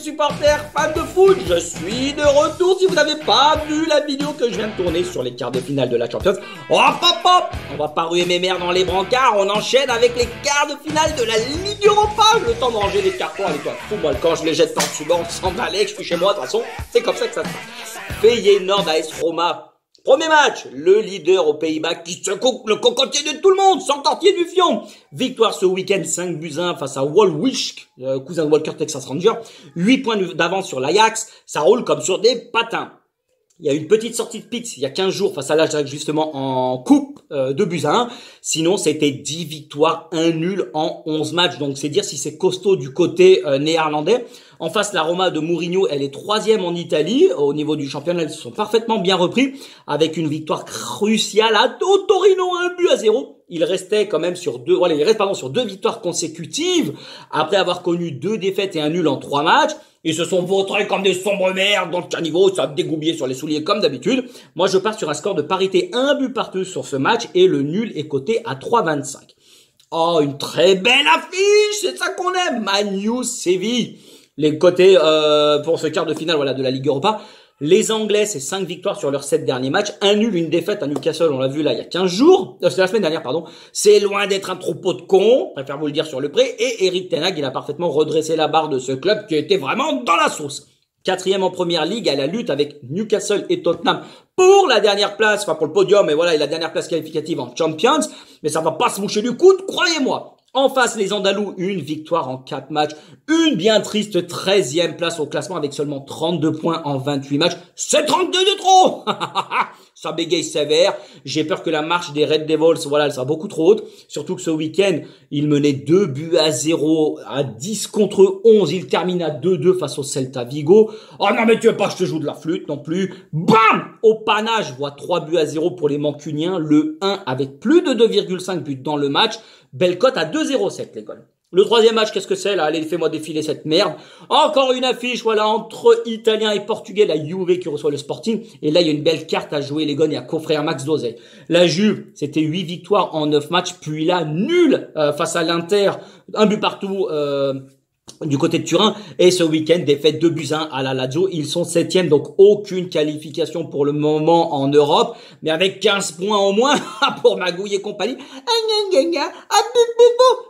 supporters, fans de foot, je suis de retour. Si vous n'avez pas vu la vidéo que je viens de tourner sur les quarts de finale de la Champions, hop hop hop, on va pas ruer mes mères dans les brancards, on enchaîne avec les quarts de finale de la Ligue Europa. Le temps de ranger les cartons avec un football, quand je les jette par dessus, on s'en balai, je suis chez moi, de toute façon, c'est comme ça que ça se passe. Feyenoord AS Roma. Premier match, le leader aux Pays-Bas qui secoue le cocotier de tout le monde, sans tortiller du fion. Victoire ce week-end 5-1 face à Wolwisch, cousin de Walker Texas Ranger. 8 points d'avance sur l'Ajax, ça roule comme sur des patins. Il y a eu une petite sortie de Pix il y a 15 jours face à l'Ajax justement en coupe, 2-1. Sinon, c'était 10 victoires, 1 nul en 11 matchs. Donc, c'est dire si c'est costaud du côté néerlandais. En face, la Roma de Mourinho, elle est 3e en Italie. Au niveau du championnat, elles se sont parfaitement bien repris avec une victoire cruciale à Torino, 1-0. Il restait quand même sur sur deux victoires consécutives après avoir connu 2 défaites et un nul en 3 matchs. Ils se sont vautrés comme des sombres merdes dans le caniveau, ça a dégoubillé sur les souliers comme d'habitude. Moi, je pars sur un score de parité, 1 but partout sur ce match et le nul est coté à 3,25. Oh, une très belle affiche, c'est ça qu'on aime. Man U Séville. Les côtés pour ce quart de finale de la Ligue Europa. Les Anglais, c'est 5 victoires sur leurs 7 derniers matchs. Un nul, une défaite à Newcastle, on l'a vu là il y a 15 jours. C'est la semaine dernière, pardon. C'est loin d'être un troupeau de cons, préfère vous le dire sur le pré. Et Erik ten Hag, il a parfaitement redressé la barre de ce club qui était vraiment dans la sauce. 4e en première ligue à la lutte avec Newcastle et Tottenham pour la dernière place, enfin pour le podium, et voilà, et la dernière place qualificative en Champions. Mais ça va pas se moucher du coude, croyez-moi. En face, les Andalous, une victoire en 4 matchs. Une bien triste 13e place au classement avec seulement 32 points en 28 matchs. C'est 32 de trop. Ça bégaye sévère. J'ai peur que la marche des Red Devils, elle sera beaucoup trop haute. Surtout que ce week-end, ils menaient 2-0 à 10 contre 11. Ils terminent à 2-2 face au Celta Vigo. Oh non, mais tu veux pas que je te joue de la flûte non plus. Bam! Au panache, je vois 3-0 pour les Mancuniens. Le 1 avec plus de 2,5 buts dans le match. Belle cote à 2,07 les gars. Le troisième match, qu'est-ce que c'est là? Allez, fais-moi défiler cette merde. Encore une affiche, entre Italiens et Portugais, la Juve qui reçoit le Sporting. Et là, il y a une belle carte à jouer les gars, il y a coffret à max d'oseille. La Juve, c'était 8 victoires en 9 matchs, puis là, nul face à l'Inter, un but partout du côté de Turin. Et ce week-end, défaite 2-1 à la Lazio. Ils sont 7e, donc aucune qualification pour le moment en Europe. Mais avec 15 points au moins pour Magouille et compagnie.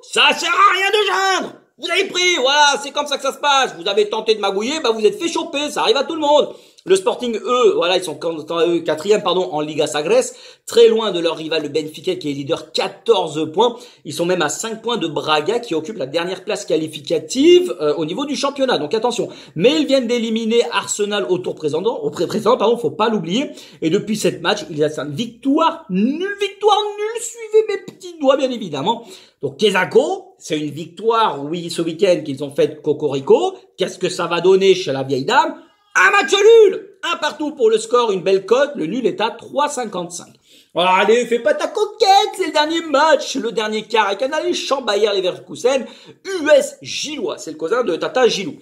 Ça sert à rien de geindre. Vous avez pris, voilà, c'est comme ça que ça se passe. Vous avez tenté de magouiller, vous êtes fait choper, ça arrive à tout le monde. Le Sporting, eux, ils sont 4e, en Liga Sagres, très loin de leur rival le Benfica qui est leader, 14 points. Ils sont même à 5 points de Braga qui occupe la dernière place qualificative au niveau du championnat. Donc attention, mais ils viennent d'éliminer Arsenal au tour précédent, faut pas l'oublier. Et depuis 7 matchs, il y a 5 victoires, nulle, suivez mes petits doigts bien évidemment. Donc Kesako, c'est une victoire, oui, ce week-end qu'ils ont fait Cocorico. Qu'est-ce que ça va donner chez la vieille dame? Un match nul! Un partout pour le score, une belle cote. Le nul est à 3,55. Allez, fais pas ta coquette, c'est le dernier match, le dernier quart avec un alléchant Bayer Leverkusen, US Gillois, c'est le cousin de Tata Gilou.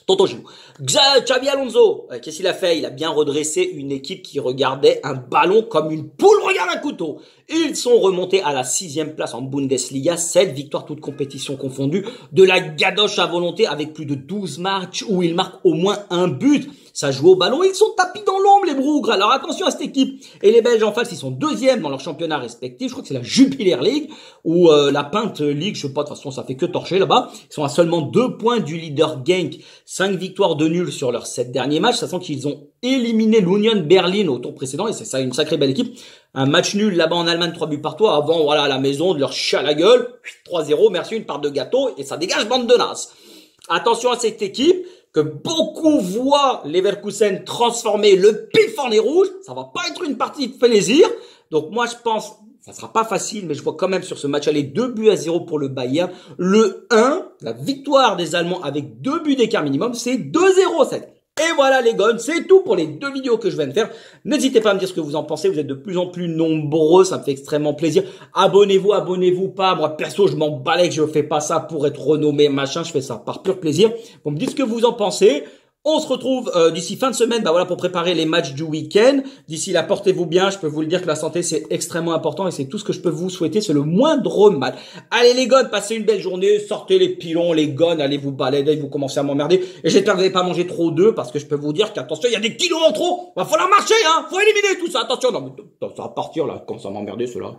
Tonton Gilou. Xabi Alonso, qu'est-ce qu'il a fait? Il a bien redressé une équipe qui regardait un ballon comme une poule regarde un couteau. Ils sont remontés à la 6e place en Bundesliga, 7 victoires toutes compétitions confondues, de la gadoche à volonté avec plus de 12 matchs où ils marquent au moins un but. Ça joue au ballon, ils sont tapis dans l'ombre les Brougres. Alors attention à cette équipe. Et les Belges en face, ils sont 2e dans leur championnat respectif. Je crois que c'est la Jupiler League ou la Pint League, je sais pas, de toute façon ça fait que torcher là-bas. Ils sont à seulement 2 points du leader Genk, 5 victoires de nul sur leurs 7 derniers matchs, sachant qu'ils ont éliminé l'Union Berlin au tour précédent et c'est ça une sacrée belle équipe. Un match nul là-bas en Allemagne, 3 buts par toi, avant à la maison de leur chat à la gueule, 3-0, merci, une part de gâteau et ça dégage bande de nazes. Attention à cette équipe que beaucoup voient Leverkusen transformer le pif en nez rouge, ça va pas être une partie de plaisir. Donc moi je pense, ça sera pas facile, mais je vois quand même sur ce match aller 2-0 pour le Bayern. Le 1, la victoire des Allemands avec 2 buts d'écart minimum, c'est 2-0-7. Et voilà les gars, c'est tout pour les 2 vidéos que je viens de faire. N'hésitez pas à me dire ce que vous en pensez, vous êtes de plus en plus nombreux, ça me fait extrêmement plaisir. Abonnez-vous pas, moi perso je m'en balais que je fais pas ça pour être renommé machin, je fais ça par pur plaisir. Vous me dites ce que vous en pensez. On se retrouve d'ici fin de semaine, bah voilà, pour préparer les matchs du week-end. D'ici là, portez-vous bien. Je peux vous le dire que la santé, c'est extrêmement important et c'est tout ce que je peux vous souhaiter. C'est le moindre mal. Allez les gones, passez une belle journée. Sortez les pilons, les gones, allez vous balader, vous commencez à m'emmerder. Et j'espère que vous n'allez pas manger trop d'œufs parce que je peux vous dire qu'attention, il y a des kilos en trop. Va falloir marcher, hein. Faut éliminer tout ça. Attention, non, mais ça va partir là, quand ça m'emmerder cela.